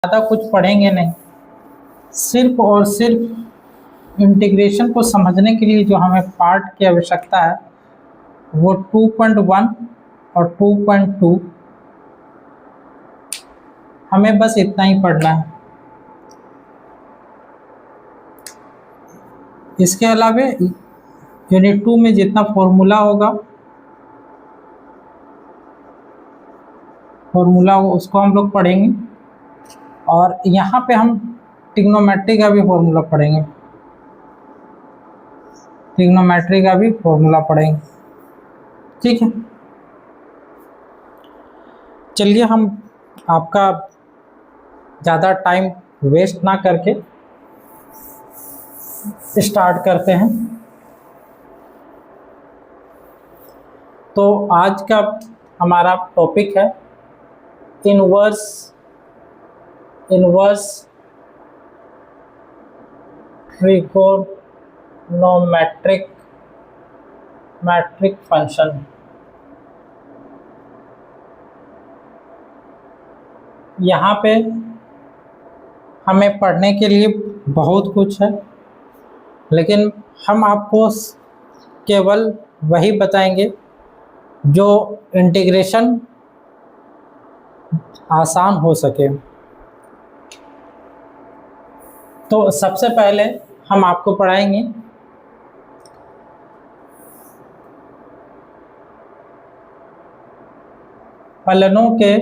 ज़्यादा कुछ पढ़ेंगे नहीं, सिर्फ और सिर्फ इंटीग्रेशन को समझने के लिए जो हमें पार्ट की आवश्यकता है वो 2.1 और 2.2, हमें बस इतना ही पढ़ना है। इसके अलावा यूनिट 2 में जितना फॉर्मूला होगा उसको हम लोग पढ़ेंगे, और यहाँ पे हम ट्रिग्नोमेट्री का भी फॉर्मूला पढ़ेंगे, ठीक है। चलिए हम आपका ज़्यादा टाइम वेस्ट ना करके स्टार्ट करते हैं। तो आज का हमारा टॉपिक है इनवर्स ट्रिगोनोमेट्रिक फंक्शन। यहाँ पे हमें पढ़ने के लिए बहुत कुछ है, लेकिन हम आपको केवल वही बताएंगे जो इंटीग्रेशन आसान हो सके। तो सबसे पहले हम आपको पढ़ाएंगे फलनों के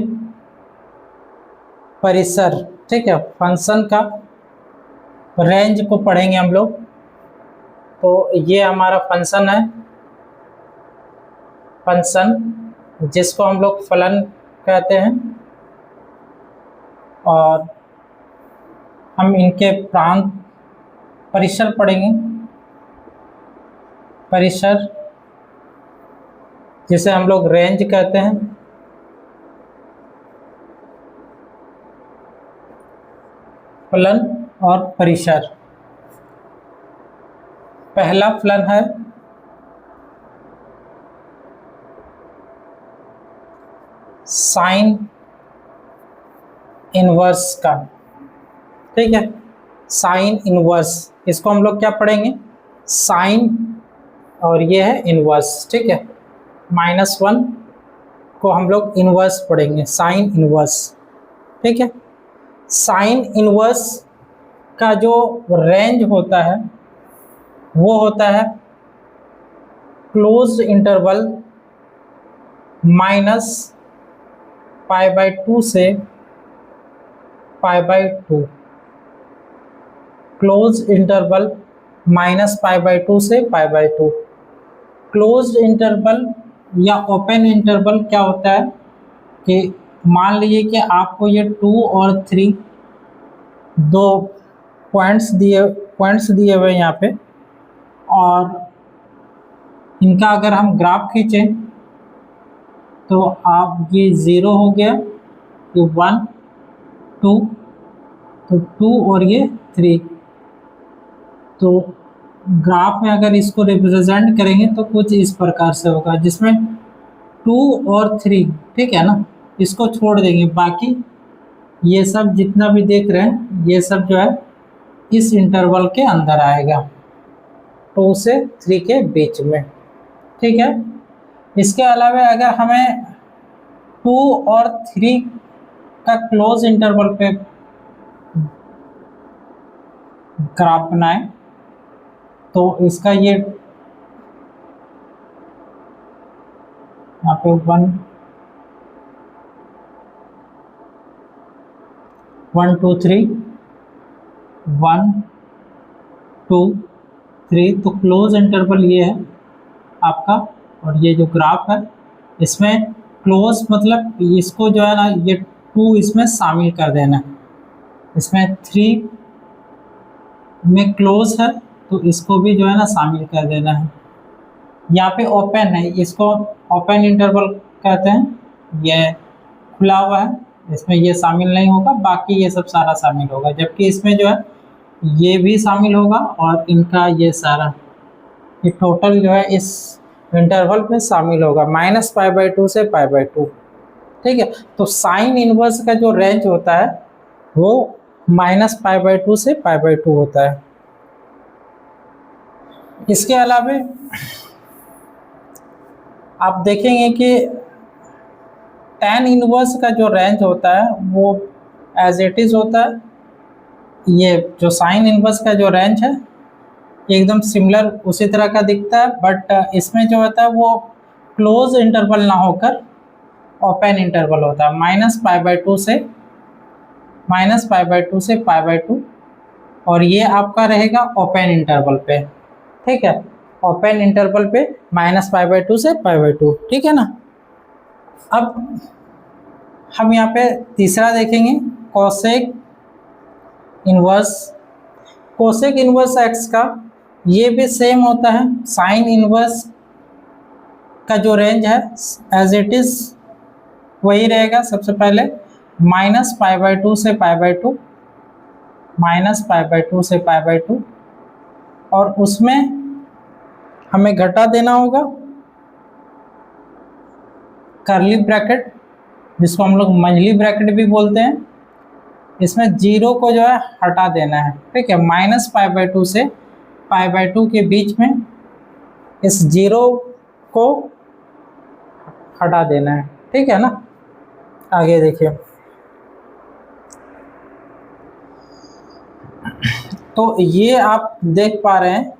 परिसर, ठीक है, फंक्शन का रेंज को पढ़ेंगे हम लोग। तो ये हमारा फंक्शन है, जिसको हम लोग फलन कहते हैं, और हम इनके प्रांत परिसर पढ़ेंगे, परिसर जिसे हम लोग रेंज कहते हैं। फलन और परिसर। पहला फलन है साइन इनवर्स का, ठीक है, साइन इनवर्स। इसको हम लोग क्या पढ़ेंगे, साइन, और ये है इनवर्स, ठीक है। -1 को हम लोग इनवर्स पढ़ेंगे, साइन इनवर्स, ठीक है। साइन इनवर्स का जो रेंज होता है वो होता है क्लोज्ड इंटरवल -π/2 से π/2, क्लोज्ड इंटरवल -π/2 से π/2। क्लोज्ड इंटरवल या ओपन इंटरवल क्या होता है कि मान लीजिए कि आपको ये 2 और 3 दो पॉइंट्स दिए हुए यहाँ पे, और इनका अगर हम ग्राफ खींचें तो आप ये 0 हो गया, ये 1 2, तो 2 और ये 3। तो ग्राफ में अगर इसको रिप्रेजेंट करेंगे तो कुछ इस प्रकार से होगा, जिसमें 2 और 3, ठीक है ना, इसको छोड़ देंगे, बाकी ये सब जितना भी देख रहे हैं ये सब जो है इस इंटरवल के अंदर आएगा, 2 से 3 के बीच में, ठीक है। इसके अलावा अगर हमें 2 और 3 का क्लोज इंटरवल पे ग्राफ बनाएं तो इसका ये यहाँ पे 1 2 3 1 2 3, तो क्लोज इंटरवल ये है आपका। और ये जो ग्राफ है इसमें क्लोज मतलब इसको जो है ना, ये 2 इसमें शामिल कर देना है, इसमें 3 में क्लोज है तो इसको भी जो है ना शामिल कर देना है। यहाँ पे ओपन है, इसको ओपन इंटरवल कहते हैं, ये खुला हुआ है, इसमें ये शामिल नहीं होगा, बाकी ये सब सारा शामिल होगा, जबकि इसमें जो है ये भी शामिल होगा और इनका ये सारा, ये टोटल जो है इस इंटरवल में शामिल होगा, -π/2 से π/2, ठीक है। तो साइन इनवर्स का जो रेंज होता है वो -π/2 से π/2 होता है। इसके अलावा आप देखेंगे कि tan इनवर्स का जो रेंज होता है वो एज इट इज होता है। ये जो साइन इनवर्स का जो रेंज है एकदम सिमिलर उसी तरह का दिखता है, बट इसमें जो होता है वो क्लोज इंटरवल ना होकर ओपन इंटरवल होता है, -π/2 से π/2, और ये आपका रहेगा ओपन इंटरवल पे। ठीक है, ओपन इंटरवल पे -π/2 से π/2। ठीक है ना। अब हम यहाँ पे तीसरा देखेंगे cosec inverse. Cosec inverse x का ये भी सेम होता है, साइन इनवर्स का जो रेंज है एज इट इज वही रहेगा। सबसे पहले -π/2 से π/2, -π/2 से π/2, और उसमें हमें घटा देना होगा कर्ली ब्रैकेट, जिसको हम लोग मंझली ब्रैकेट भी बोलते हैं। इसमें 0 को जो है हटा देना है। ठीक है, -π/2 से π/2 के बीच में इस 0 को हटा देना है। ठीक है ना। आगे देखिए, तो ये आप देख पा रहे हैं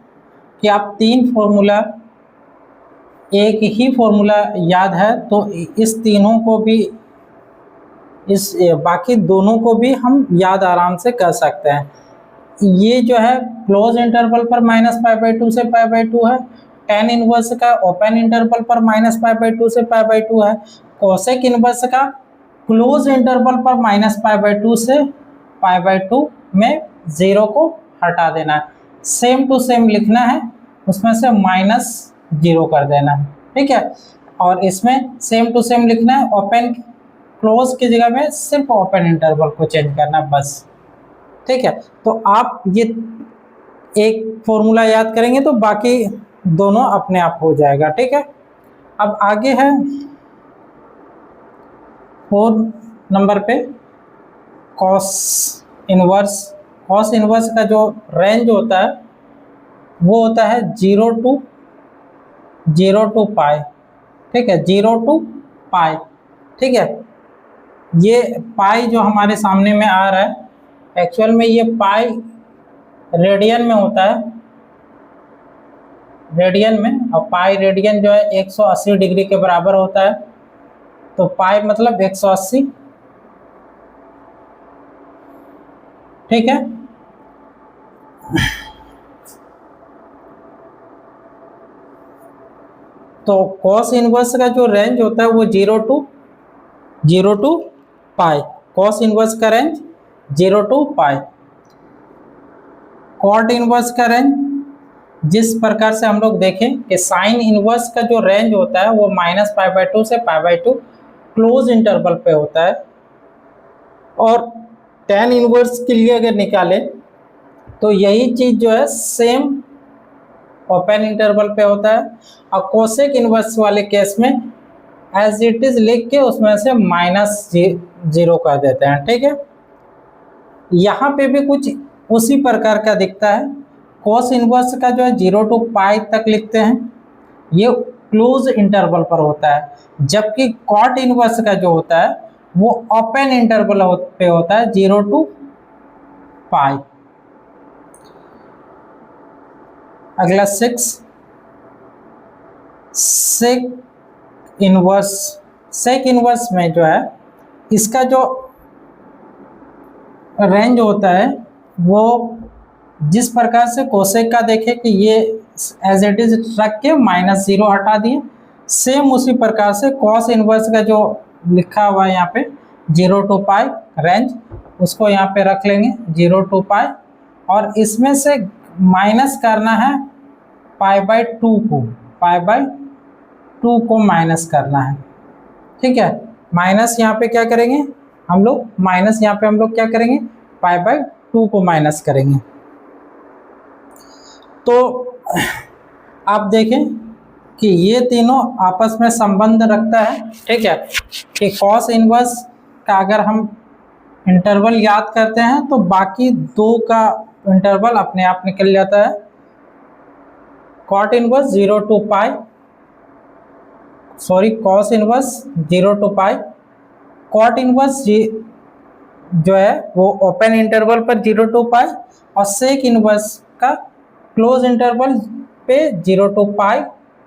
कि आप 3 फॉर्मूला, एक ही फॉर्मूला याद है तो इस तीनों को भी, इस बाकी दोनों को भी हम याद आराम से कर सकते हैं। ये जो है क्लोज इंटरवल पर -π/2 से π/2 है, tan इनवर्स का ओपन इंटरवल पर -π/2 से π/2 है, कोसेक इनवर्स का क्लोज इंटरवल पर -π/2 से π/2 में 0 को हटा देना है। सेम टू सेम लिखना है, उसमें से -0 कर देना है। ठीक है, और इसमें सेम टू सेम लिखना है, ओपन क्लोज की जगह में सिर्फ ओपन इंटरवल को चेंज करना है बस। ठीक है, तो आप ये एक फॉर्मूला याद करेंगे तो बाकी दोनों अपने आप हो जाएगा। ठीक है, अब आगे है 4 नंबर पे कॉस इनवर्स। कॉस इनवर्स का जो रेंज होता है वो होता है 0 to पाई। ठीक है, 0 to पाई। ठीक है, ये पाई जो हमारे सामने में आ रहा है, एक्चुअल में ये पाई रेडियन में होता है, रेडियन में, और पाई रेडियन जो है 180 डिग्री के बराबर होता है। तो पाई मतलब 180। ठीक है, तो कॉस इनवर्स का जो रेंज होता है वो 0 to पाई। कॉस इनवर्स का range 0 to pi. Cot inverse का रेंज, जिस प्रकार से हम लोग देखें कि साइन इनवर्स का जो रेंज होता है वो -π/2 से π/2 क्लोज इंटरवल पे होता है, और tan इनवर्स के लिए अगर निकालें तो यही चीज जो है सेम ओपन इंटरवल पे होता है। और कोसेक इनवर्स वाले केस में एज इट इज लिख के उसमें से -0 कर देते हैं। ठीक है, यहाँ पे भी कुछ उसी प्रकार का दिखता है। कॉस इनवर्स का जो है 0 to पाई तक लिखते हैं, ये क्लोज इंटरवल पर होता है, जबकि कॉट इनवर्स का जो होता है वो ओपन इंटरवल पे होता है, 0 to पाई। अगला 6 सेक इनवर्स। सेक इनवर्स में जो है इसका जो रेंज होता है वो जिस प्रकार से कोसेक का देखे कि ये एज इट इज रख के -0 हटा दिए, सेम उसी प्रकार से कॉस इनवर्स का जो लिखा हुआ है यहाँ पे 0 to पाई रेंज, उसको यहाँ पे रख लेंगे 0 to पाई, और इसमें से माइनस करना है π/2 को, π/2 को माइनस करना है। ठीक है, माइनस यहाँ पे क्या करेंगे हम लोग, माइनस यहाँ पे हम लोग क्या करेंगे, π/2 को माइनस करेंगे। तो आप देखें कि ये तीनों आपस में संबंध रखता है। ठीक है, कि कॉस इनवर्स का अगर हम इंटरवल याद करते हैं तो बाकी दो का इंटरवल अपने आप निकल जाता है। Cot inverse 0 to pi, sorry cos inverse 0 to pi, cot inverse जो है वो ओपन इंटरवल पर 0 to पाई और सेक इनवर्स का क्लोज इंटरवल पे 0 to पाई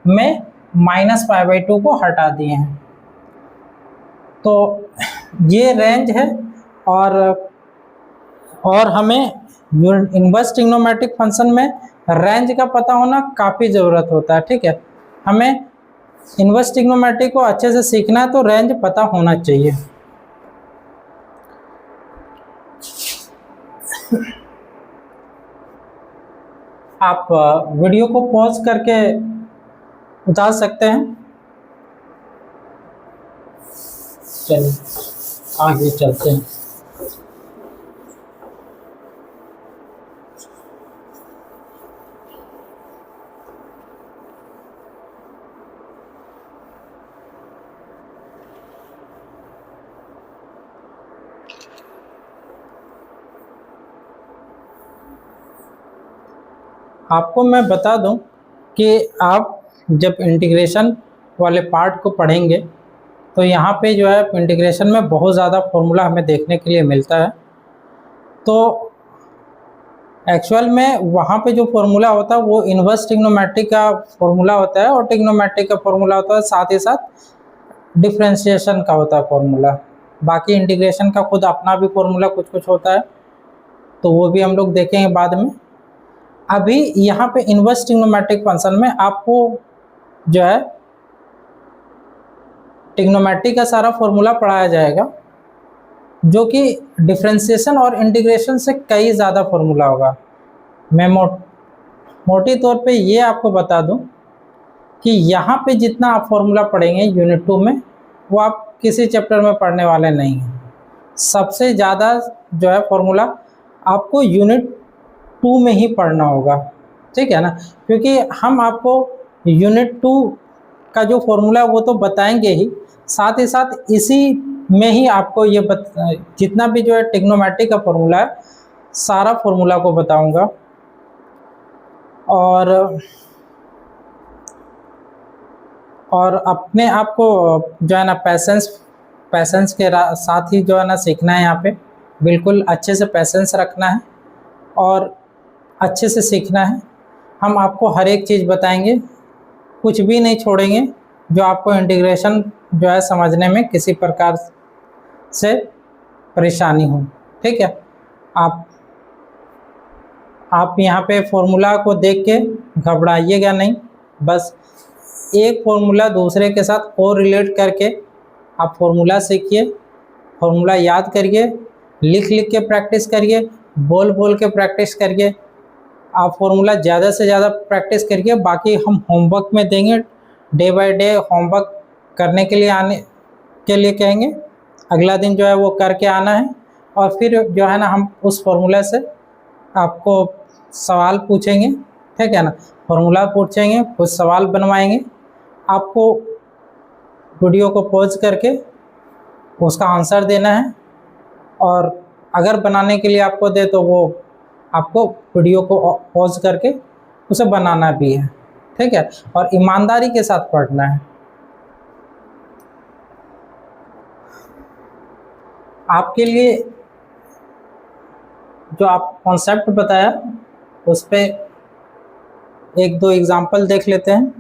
में -π/2 को हटा दिए हैं। तो ये रेंज है और हमें इनवर्स ट्रिग्नोमेट्रिक फंक्शन में रेंज का पता होना काफ़ी ज़रूरत होता है। ठीक है, हमें इनवर्स ट्रिग्नोमेट्रिक को अच्छे से सीखना है तो रेंज पता होना चाहिए। आप वीडियो को पॉज करके उतार सकते हैं। चलिए आगे चलते हैं। आपको मैं बता दूं कि आप जब इंटीग्रेशन वाले पार्ट को पढ़ेंगे तो यहाँ पे जो है इंटीग्रेशन में बहुत ज़्यादा फॉर्मूला हमें देखने के लिए मिलता है। तो एक्चुअल में वहाँ पे जो फॉर्मूला होता है वो इन्वर्स ट्रिग्नोमेट्रिक का फॉर्मूला होता है और ट्रिग्नोमेट्रिक का फॉर्मूला होता है, साथ ही साथ डिफरेंशिएशन का होता है फॉर्मूला। बाकी इंटीग्रेशन का खुद अपना भी फॉर्मूला कुछ कुछ होता है, तो वो भी हम लोग देखेंगे बाद में। अभी यहाँ पे इन्वर्स ट्रिग्नोमेट्रिक फंक्शन में आपको जो है ट्रिग्नोमेट्री का सारा फॉर्मूला पढ़ाया जाएगा, जो कि डिफरेंशिएशन और इंटीग्रेशन से कई ज़्यादा फॉर्मूला होगा। मैं मोटी तौर पे ये आपको बता दूं कि यहाँ पे जितना आप फॉर्मूला पढ़ेंगे यूनिट 2 में, वो आप किसी चैप्टर में पढ़ने वाले नहीं हैं। सबसे ज़्यादा जो है फॉर्मूला आपको यूनिट 2 में ही पढ़ना होगा, ठीक है ना, क्योंकि हम आपको यूनिट 2 का जो फॉर्मूला वो तो बताएंगे ही, साथ ही साथ इसी में ही आपको ये जितना भी जो है ट्रिग्नोमेट्री का फॉर्मूला है सारा फॉर्मूला को बताऊंगा। और अपने आप को जो है ना पैसेंस के साथ ही जो है ना सीखना है। यहाँ पे बिल्कुल अच्छे से पैसेंस रखना है और अच्छे से सीखना है। हम आपको हर एक चीज़ बताएंगे, कुछ भी नहीं छोड़ेंगे जो आपको इंटीग्रेशन जो है समझने में किसी प्रकार से परेशानी हो। ठीक है, आप यहाँ पे फॉर्मूला को देख के घबराइएगा नहीं, बस एक फॉर्मूला दूसरे के साथ कोरिलेट करके आप फॉर्मूला सीखिए, फॉर्मूला याद करिए, लिख के प्रैक्टिस करिए, बोल के प्रैक्टिस करिए। आप फॉर्मूला ज़्यादा से ज़्यादा प्रैक्टिस करिए। बाकी हम होमवर्क में देंगे, डे बाय डे होमवर्क करने के लिए आने के लिए कहेंगे। अगला दिन जो है वो करके आना है और फिर जो है ना हम उस फॉर्मूला से आपको सवाल पूछेंगे, ठीक है ना, फॉर्मूला पूछेंगे, कुछ सवाल बनवाएंगे। आपको वीडियो को पॉज करके उसका आंसर देना है, और अगर बनाने के लिए आपको दे तो वो आपको वीडियो को पॉज करके उसे बनाना भी है, ठीक है, और ईमानदारी के साथ पढ़ना है। आपके लिए जो आप कॉन्सेप्ट बताया उस पे एक दो एग्जाम्पल देख लेते हैं।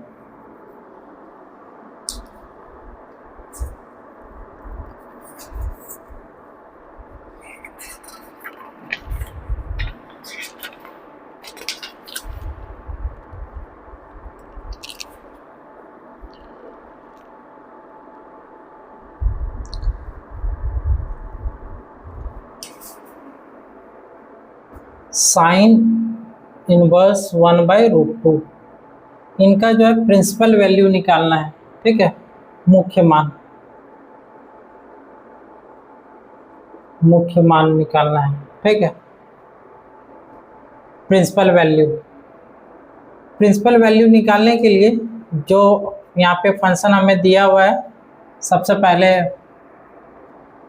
साइन इनवर्स 1/√2, इनका जो है प्रिंसिपल वैल्यू निकालना है, ठीक है, मुख्य मान निकालना है, ठीक है। प्रिंसिपल वैल्यू निकालने के लिए जो यहाँ पे फंक्शन हमें दिया हुआ है, सबसे पहले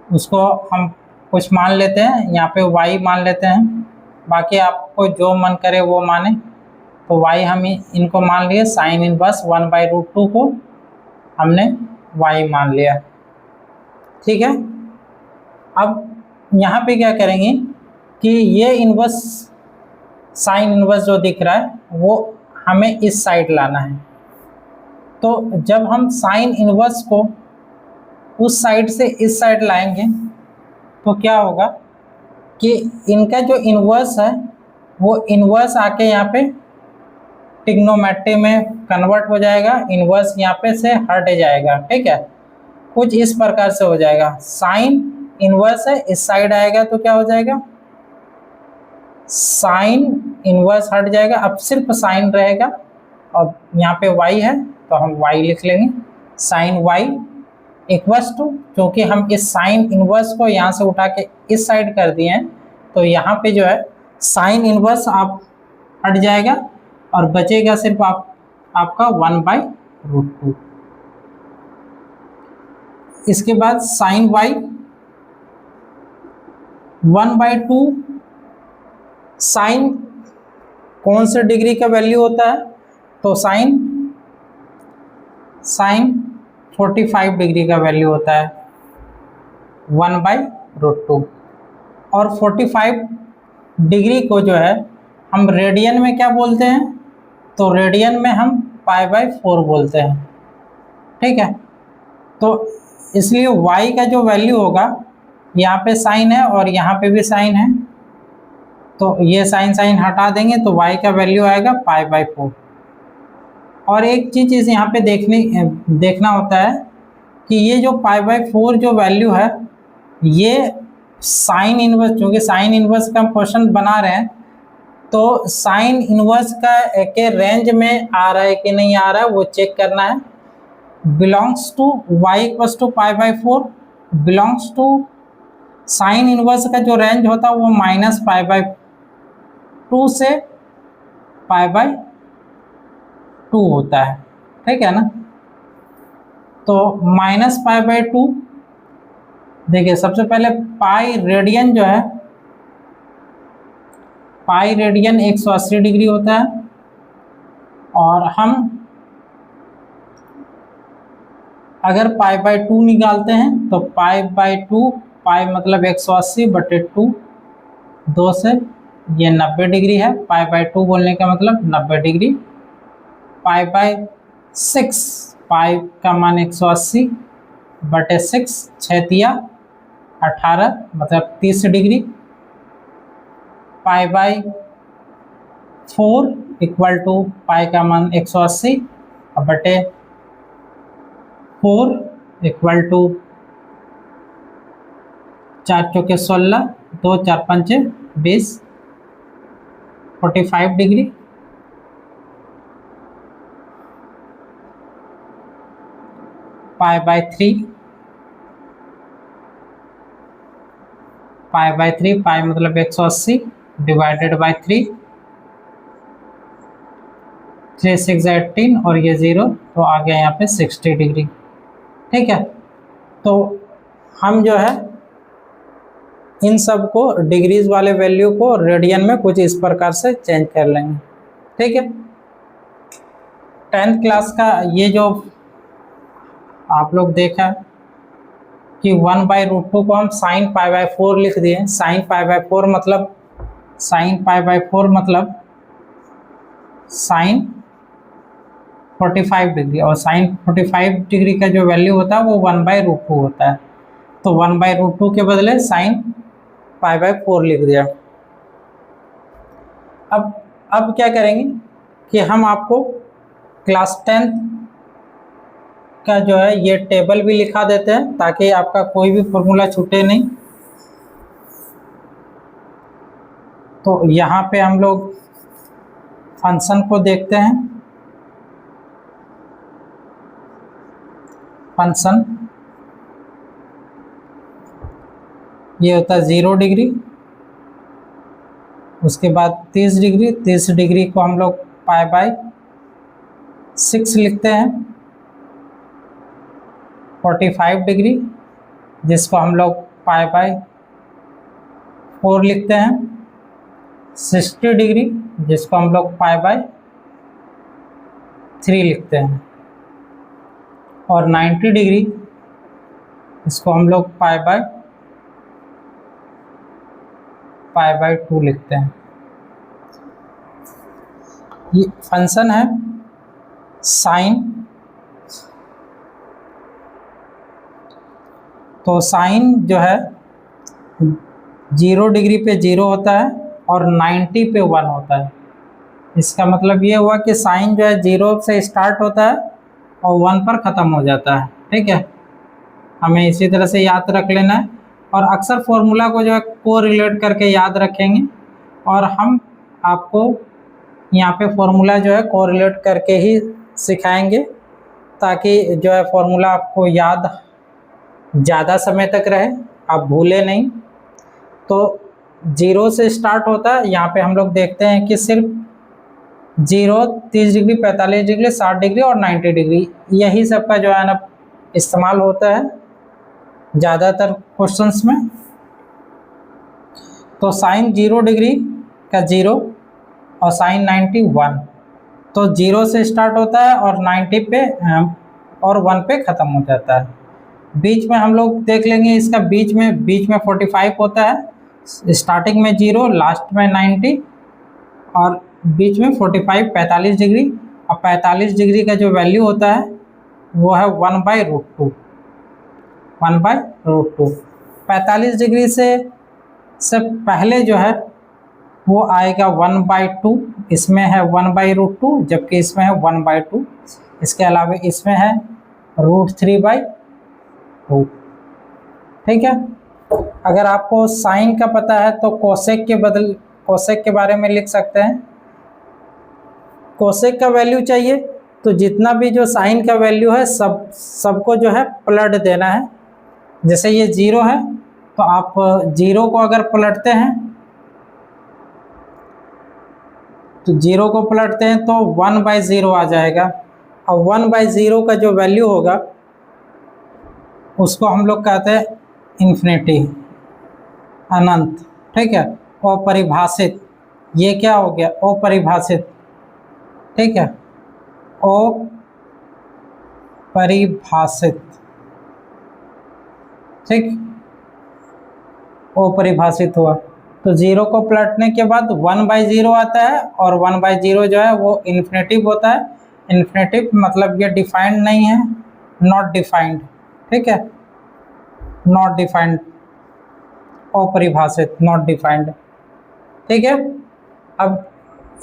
उसको हम कुछ मान लेते हैं, यहाँ पे y मान लेते हैं, बाकी आपको जो मन करे वो माने। तो y हम इनको मान लिए, साइन इनवर्स 1/√2 को हमने y मान लिया। ठीक है, अब यहाँ पे क्या करेंगे कि ये इनवर्स, साइन इनवर्स जो दिख रहा है वो हमें इस साइड लाना है। तो जब हम साइन इनवर्स को उस साइड से इस साइड लाएंगे तो क्या होगा कि इनका जो इनवर्स है वो इनवर्स आके यहाँ पे ट्रिग्नोमेट्री में कन्वर्ट हो जाएगा, इनवर्स यहाँ पे से हट जाएगा। ठीक है, कुछ इस प्रकार से हो जाएगा, साइन इनवर्स है इस साइड आएगा तो क्या हो जाएगा, साइन इनवर्स हट जाएगा, अब सिर्फ साइन रहेगा। और यहाँ पे y है तो हम y लिख लेंगे, साइन y इक्वल्स टू, क्योंकि हम इस साइन इनवर्स को यहाँ से उठा के इस साइड कर दिए हैं तो यहाँ पे जो है साइन इनवर्स आप हट जाएगा और बचेगा सिर्फ आपका 1/√2। इसके बाद साइन y 1/2, साइन कौन से डिग्री का वैल्यू होता है, तो साइन 45 डिग्री का वैल्यू होता है 1/√2। और 45 डिग्री को जो है हम रेडियन में क्या बोलते हैं, तो रेडियन में हम π/4 बोलते हैं। ठीक है, तो इसलिए y का जो वैल्यू होगा, यहाँ पे साइन है और यहाँ पे भी साइन है, तो ये साइन साइन हटा देंगे तो y का वैल्यू आएगा π/4। और एक चीज़ इस यहाँ पे देखना होता है कि ये जो π/4 जो वैल्यू है, ये साइन इनवर्स, क्योंकि साइन इनवर्स का क्वेश्चन बना रहे हैं तो साइन इनवर्स का के रेंज में आ रहा है कि नहीं आ रहा है वो चेक करना है। Belongs to y equals to π/4, belongs to sine inverse का जो रेंज होता है वो -π/2 से π/2 होता है। ठीक है ना, तो -π/2, देखिए सबसे पहले पाई रेडियन जो है, पाई रेडियन 180 डिग्री होता है और हम अगर π/2 निकालते हैं तो π/2, पाई मतलब 180/2, 2 से ये 90 डिग्री है, π/2 बोलने का मतलब 90 डिग्री। π/6, पाई का मान 180/6, 6×3 = 18 मतलब 30 डिग्री। π/4 इक्वल टू पाई का मान 180/4 इक्वल टू 4 चौके 16, 2 4 5 20, 45 डिग्री। π/3, पाई मतलब 180 डिवाइडेड बाई 3, 3 6 18 और ये 0 तो आ गया यहाँ पे 60 डिग्री। ठीक है, तो हम जो है इन सब को डिग्रीज वाले वैल्यू को रेडियन में कुछ इस प्रकार से चेंज कर लेंगे। ठीक है, 10th क्लास का ये जो आप लोग देखा कि 1/√2 को हम साइन π/4 लिख दिए। साइन π/4 मतलब साइन 45 डिग्री, और साइन 45 डिग्री का जो वैल्यू होता है वो 1/√2 होता है। तो 1/√2 के बदले साइन π/4 लिख दिया। अब क्या करेंगे कि हम आपको क्लास 10th का जो है ये टेबल भी लिखा देते हैं ताकि आपका कोई भी फॉर्मूला छूटे नहीं। तो यहाँ पे हम लोग फंक्शन को देखते हैं। फंक्शन ये होता है 0 डिग्री, उसके बाद 30 डिग्री, 30 डिग्री को हम लोग π/6 लिखते हैं। 45 डिग्री जिसको हम लोग π/4 और लिखते हैं 60 डिग्री जिसको हम लोग π/3 लिखते हैं, और 90 डिग्री इसको हम लोग π/2 लिखते हैं। ये फंक्शन है साइन। तो साइन जो है 0 डिग्री पे 0 होता है और 90 पे 1 होता है। इसका मतलब ये हुआ कि साइन जो है 0 से स्टार्ट होता है और 1 पर ख़त्म हो जाता है। ठीक है, हमें इसी तरह से याद रख लेना है, और अक्सर फॉर्मूला को जो है को रिलेट करके याद रखेंगे, और हम आपको यहाँ पे फॉर्मूला जो है को रिलेट करके ही सिखाएंगे, ताकि जो है फॉर्मूला आपको याद ज़्यादा समय तक रहे, आप भूले नहीं। तो 0 से स्टार्ट होता है, यहाँ पे हम लोग देखते हैं कि सिर्फ 0, 30 डिग्री, 45 डिग्री, 60 डिग्री और 90 डिग्री, यही सब का जो है ना इस्तेमाल होता है ज़्यादातर क्वेश्चंस में। तो साइन 0 डिग्री का 0 और साइन 90 1, तो 0 से स्टार्ट होता है और 90 पे और 1 पे ख़त्म हो जाता है। बीच में हम लोग देख लेंगे, इसका बीच में 45 होता है, स्टार्टिंग में 0, लास्ट में 90, और बीच में 45 45 डिग्री, और 45 डिग्री का जो वैल्यू होता है वो है 1/√2। 1/√2 45 डिग्री से पहले जो है वो आएगा 1/2, इसमें है 1/√2, जबकि इसमें है 1/2। इसके अलावा इसमें है √3/2। ठीक है, अगर आपको साइन का पता है तो कोसेक के बारे में लिख सकते हैं। कोसेक का वैल्यू चाहिए तो जितना भी जो साइन का वैल्यू है सबको जो है पलट देना है। जैसे ये 0 है तो आप 0 को अगर पलटते हैं तो 0 को पलटते हैं तो 1/0 आ जाएगा, और 1/0 का जो वैल्यू होगा उसको हम लोग कहते हैं इन्फिनिटी, अनंत। ठीक है, अपरिभाषित, ये क्या हो गया, अपरिभाषित। ठीक है, अपरिभाषित। ठीक, अपरिभाषित हुआ। तो 0 को पलटने के बाद 1/0 आता है, और 1/0 जो है वो इन्फिनेटिव होता है। इन्फिनेटिव मतलब ये डिफाइंड नहीं है, नॉट डिफाइंड। ठीक है, नॉट डिफाइंड, अपरिभाषित, नॉट डिफाइंड। ठीक है, अब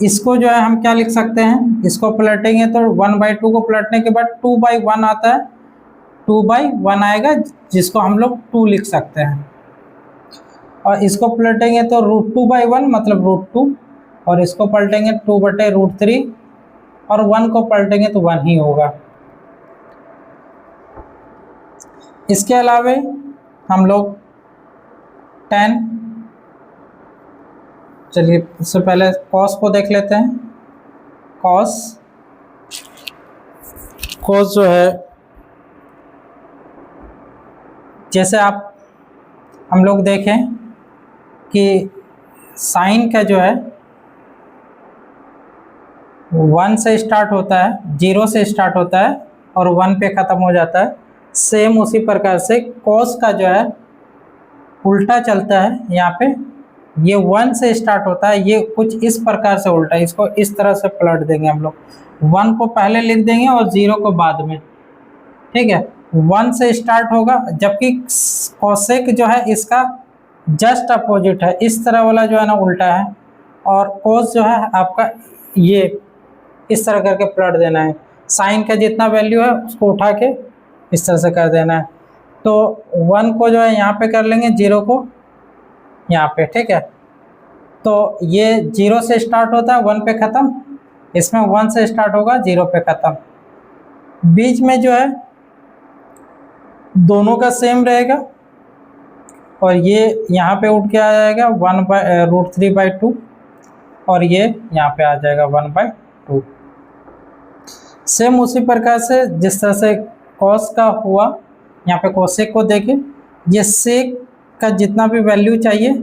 इसको जो है हम क्या लिख सकते हैं, इसको पलटेंगे तो 1/2 को पलटने के बाद 2/1 आता है, 2/1 आएगा, जिसको हम लोग 2 लिख सकते हैं। और इसको पलटेंगे तो √2/1 मतलब √2, और इसको पलटेंगे 2/√3, और 1 को पलटेंगे तो 1 ही होगा। इसके अलावा हम लोग 10, चलिए इससे पहले कॉस को देख लेते हैं। कॉस जो है, जैसे हम लोग देखें कि साइन का जो है 1 से स्टार्ट होता है, 0 से स्टार्ट होता है और 1 पे ख़त्म हो जाता है। सेम उसी प्रकार से कॉस का जो है उल्टा चलता है। यहाँ पे ये 1 से स्टार्ट होता है, ये कुछ इस प्रकार से उल्टा है। इसको इस तरह से पलट देंगे हम लोग, 1 को पहले लिख देंगे और 0 को बाद में। ठीक है, 1 से स्टार्ट होगा, जबकि कोसेक जो है इसका जस्ट अपोजिट है, इस तरह वाला जो है ना उल्टा है, और कोस जो है आपका ये इस तरह करके पलट देना है। साइन का जितना वैल्यू है उसको उठा के इस तरह से कर देना है। तो 1 को जो है यहाँ पे कर लेंगे, 0 को यहाँ पे। ठीक है, तो ये 0 से स्टार्ट होता है, 1 पे ख़त्म, इसमें 1 से स्टार्ट होगा, 0 पे ख़त्म। बीच में जो है दोनों का सेम रहेगा, और ये यहाँ पे उठ के आ जाएगा 1/√3/2, और ये यहाँ पे आ जाएगा 1/2। सेम उसी प्रकार से जिस तरह से कॉस का हुआ, यहाँ पे कोसेक को देखें, ये सेक का जितना भी वैल्यू चाहिए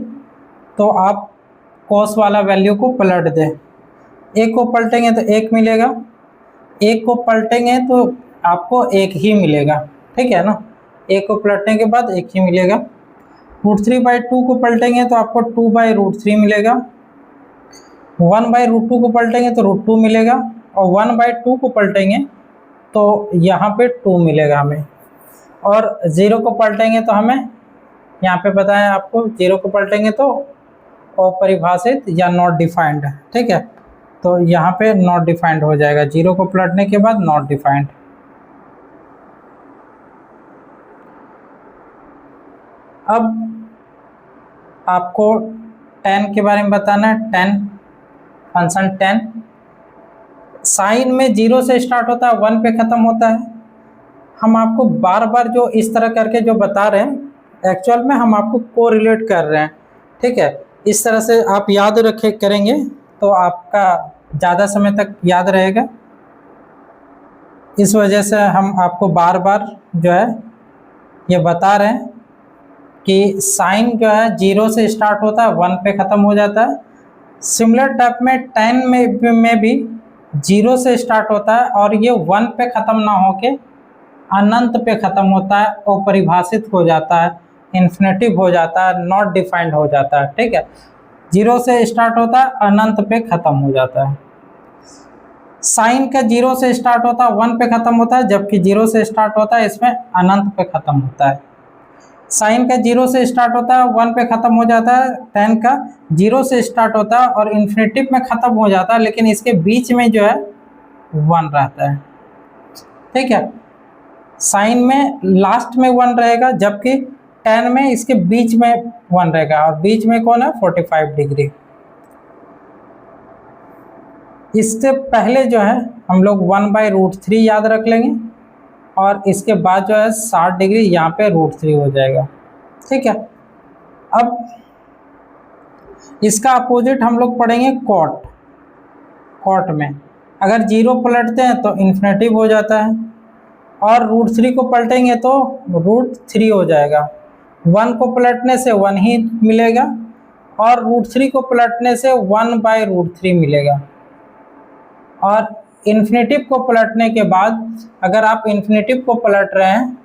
तो आप कॉस वाला वैल्यू को पलट दें। एक को पलटेंगे तो एक मिलेगा, एक को पलटेंगे तो आपको एक ही मिलेगा, ठीक है ना। एक को पलटने के बाद एक ही मिलेगा। √3/2 को पलटेंगे तो आपको 2/√3 मिलेगा। 1/√2 को पलटेंगे तो √2 मिलेगा, और 1/2 को पलटेंगे तो यहाँ पे 2 मिलेगा हमें। और 0 को पलटेंगे तो हमें यहाँ पे बताया आपको, 0 को पलटेंगे तो अपरिभाषित या नॉट डिफाइंड, ठीक है। तो यहाँ पे नॉट डिफाइंड हो जाएगा, 0 को पलटने के बाद नॉट डिफाइंड। अब आपको tan के बारे में बताना है। tan फंक्शन tan साइन में 0 से स्टार्ट होता है, 1 पे ख़त्म होता है। हम आपको बार बार जो इस तरह करके जो बता रहे हैं, एक्चुअल में हम आपको कोरिलेट कर रहे हैं, ठीक है। इस तरह से आप याद रखे करेंगे तो आपका ज़्यादा समय तक याद रहेगा। इस वजह से हम आपको बार बार जो है ये बता रहे हैं कि साइन जो है 0 से स्टार्ट होता है, 1 पे ख़त्म हो जाता है। सिमिलर टाइप में tan में भी 0 से स्टार्ट होता है और ये 1 पे ख़त्म ना होके अनंत पे ख़त्म होता है, अपरिभाषित हो जाता है, इन्फिनिटिव हो जाता है, नॉट डिफाइंड हो जाता है, ठीक है। 0 से स्टार्ट होता है, अनंत पे ख़त्म हो जाता है। साइन का 0 से स्टार्ट होता है, 1 पे ख़त्म होता है, जबकि 0 से स्टार्ट होता है इसमें अनंत पे ख़त्म होता है। साइन का 0 से स्टार्ट होता है, 1 पे ख़त्म हो जाता है। tan का 0 से स्टार्ट होता है और इन्फिनिटिव में ख़त्म हो जाता है, लेकिन इसके बीच में जो है 1 रहता है, ठीक है। साइन में लास्ट में 1 रहेगा, जबकि tan में इसके बीच में 1 रहेगा, और बीच में कौन है, 45 डिग्री। इससे पहले जो है हम लोग 1/√3 याद रख लेंगे, और इसके बाद जो है 60 डिग्री यहाँ पे √3 हो जाएगा, ठीक है। अब इसका अपोजिट हम लोग पढ़ेंगे कॉट। कॉट में अगर 0 पलटते हैं तो इन्फिनिटिव हो जाता है, और √3 को पलटेंगे तो √3 हो जाएगा। 1 को पलटने से 1 ही मिलेगा, और √3 को पलटने से 1/√3 मिलेगा। और इन्फिनिटिव को पलटने के बाद अगर आप इन्फिनिटिव को पलट रहे हैं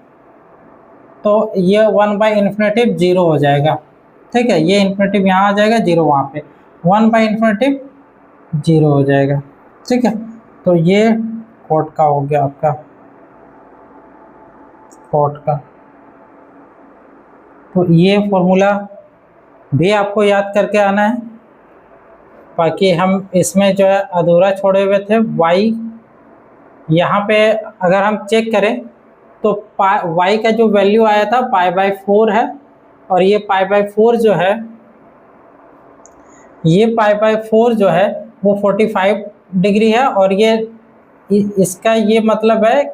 तो ये 1/∞ 0 हो जाएगा, ठीक है। ये इन्फिनिटिव यहाँ आ जाएगा, 0 वहाँ पे, 1/∞ 0 हो जाएगा, ठीक है। तो ये कॉट का हो गया आपका, कॉट का। तो ये फॉर्मूला भी आपको याद करके आना है, बाकी हम इसमें जो है अधूरा छोड़े हुए थे। y यहाँ पे अगर हम चेक करें तो y का जो वैल्यू आया था π/4 है, और ये π/4 जो है, ये π/4 जो है वो 45 डिग्री है, और ये इसका ये मतलब है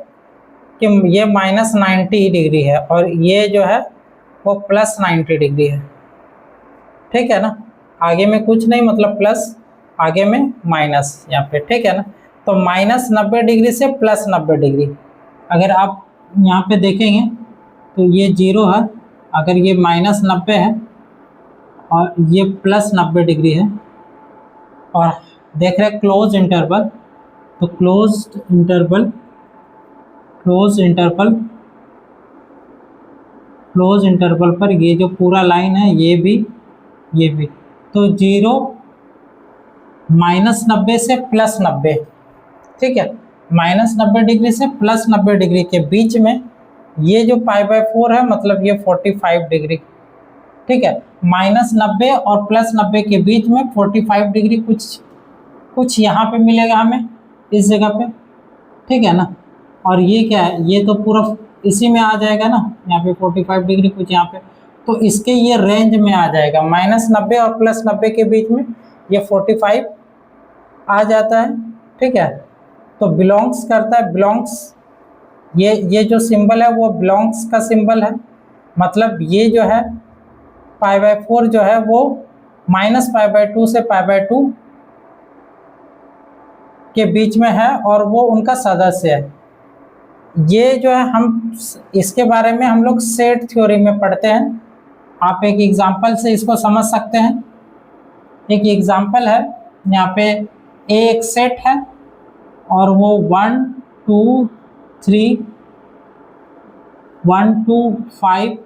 कि ये -90 डिग्री है, और ये जो है वो +90 डिग्री है, ठीक है ना। आगे में कुछ नहीं, मतलब प्लस, आगे में माइनस यहाँ पे, ठीक है ना। तो -90 डिग्री से +90 डिग्री, अगर आप यहाँ पे देखेंगे तो ये 0 है, अगर ये -90 है और ये +90 डिग्री है, और देख रहे हैं क्लोज इंटरवल, तो क्लोज इंटरवल पर ये जो पूरा लाइन है ये भी, तो 0 -90 से +90, ठीक है। -90 डिग्री से +90 डिग्री के बीच में ये जो π/4 है, मतलब ये 45 डिग्री, ठीक है। -90 और +90 के बीच में 45 डिग्री कुछ यहाँ पे मिलेगा हमें, इस जगह पे, ठीक है ना। और ये क्या है, ये तो पूरा इसी में आ जाएगा ना, यहाँ पे 45 डिग्री कुछ यहाँ पे, तो इसके ये रेंज में आ जाएगा। -90 और +90 के बीच में ये 45 आ जाता है, ठीक है। तो बिलोंग्स करता है, बिलोंग्स, ये जो सिंबल है वो बिलोंग्स का सिंबल है, मतलब ये जो है π/4 जो है वो -π/2 से π/2 के बीच में है, और वो उनका सदस्य है। ये जो है हम इसके बारे में हम लोग सेट थ्योरी में पढ़ते हैं। आप एक एग्जांपल से इसको समझ सकते हैं। एक एग्जांपल है, यहाँ पे ए एक सेट है और वो 1 2 3 1 2 5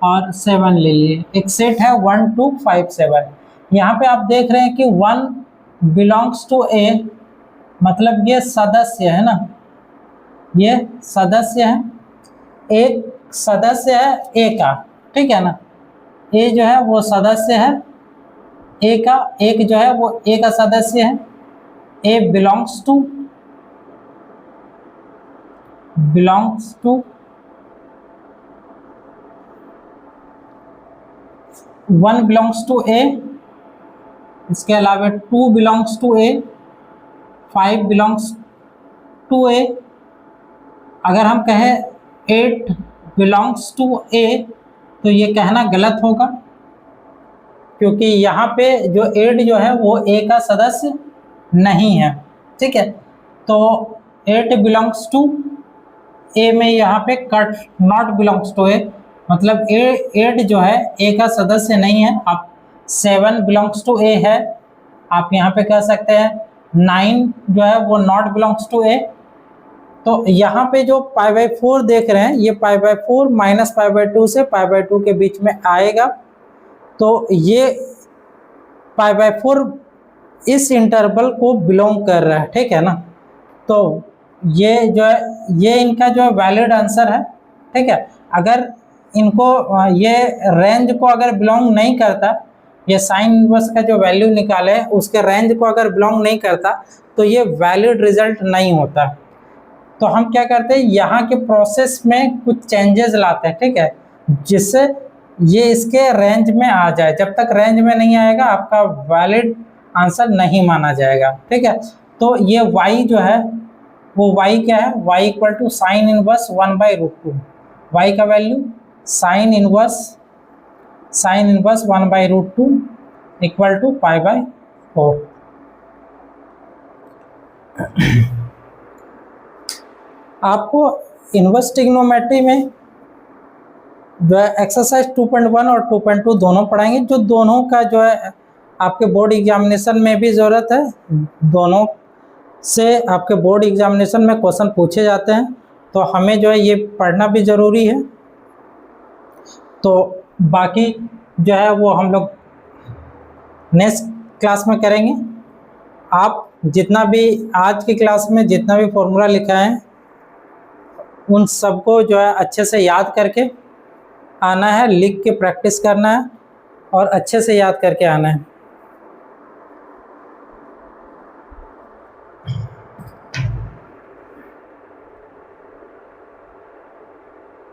और 7 ले लिए। एक सेट है 1 2 5 7। यहाँ पे आप देख रहे हैं कि 1 बिलोंग्स टू ए, मतलब ये सदस्य है ना, ये सदस्य है, एक सदस्य है ए का, ठीक है ना। ए जो है वो सदस्य है ए का, एक जो है वो ए का सदस्य है। A belongs to 1 belongs to A, इसके अलावा 2 belongs to A, 5 belongs to A. अगर हम कहें 8 बिलोंग्स टू ए तो ये कहना गलत होगा, क्योंकि यहाँ पे जो 8 जो है वो ए का सदस्य नहीं है, ठीक है। तो 8 बिलोंग्स टू ए में यहाँ पे कट नॉट बिलोंग्स टू ए, मतलब 8 जो है ए का सदस्य नहीं है। आप 7 बिलोंग्स टू ए है, आप यहाँ पे कह सकते हैं 9 जो है वो नॉट बिलोंग्स टू ए। तो यहाँ पे जो π/4 देख रहे हैं, ये π/4 माइनस π/2 से π/2 के बीच में आएगा। तो ये π/4 इस इंटरवल को बिलोंग कर रहा है, ठीक है ना। तो ये जो है ये इनका जो है वैलिड आंसर है, ठीक है। अगर इनको ये रेंज को अगर बिलोंग नहीं करता, ये साइन इनवर्स का जो वैल्यू निकाले हैं उसके रेंज को अगर बिलोंग नहीं करता तो ये वैलिड रिजल्ट नहीं होता। तो हम क्या करते हैं, यहाँ के प्रोसेस में कुछ चेंजेस लाते हैं, ठीक है, जिससे ये इसके रेंज में आ जाए। जब तक रेंज में नहीं आएगा आपका वैलिड आंसर नहीं माना जाएगा, ठीक है। तो ये y जो है वो y क्या है, y equal to sine inverse 1/√2। y का value sine inverse 1/√2 equal to π/4। आपको इनवर्स ट्रिग्नोमेट्री में जो है एक्सरसाइज 2.1 और 2.2 दोनों पढ़ाएंगे, जो दोनों का जो है आपके बोर्ड एग्जामिनेशन में भी ज़रूरत है। दोनों से आपके बोर्ड एग्जामिनेशन में क्वेश्चन पूछे जाते हैं, तो हमें जो है ये पढ़ना भी ज़रूरी है। तो बाकी जो है वो हम लोग नेक्स्ट क्लास में करेंगे। आप जितना भी आज की क्लास में जितना भी फॉर्मूला लिखा है उन सबको जो है अच्छे से याद करके आना है, लिख के प्रैक्टिस करना है और अच्छे से याद करके आना है।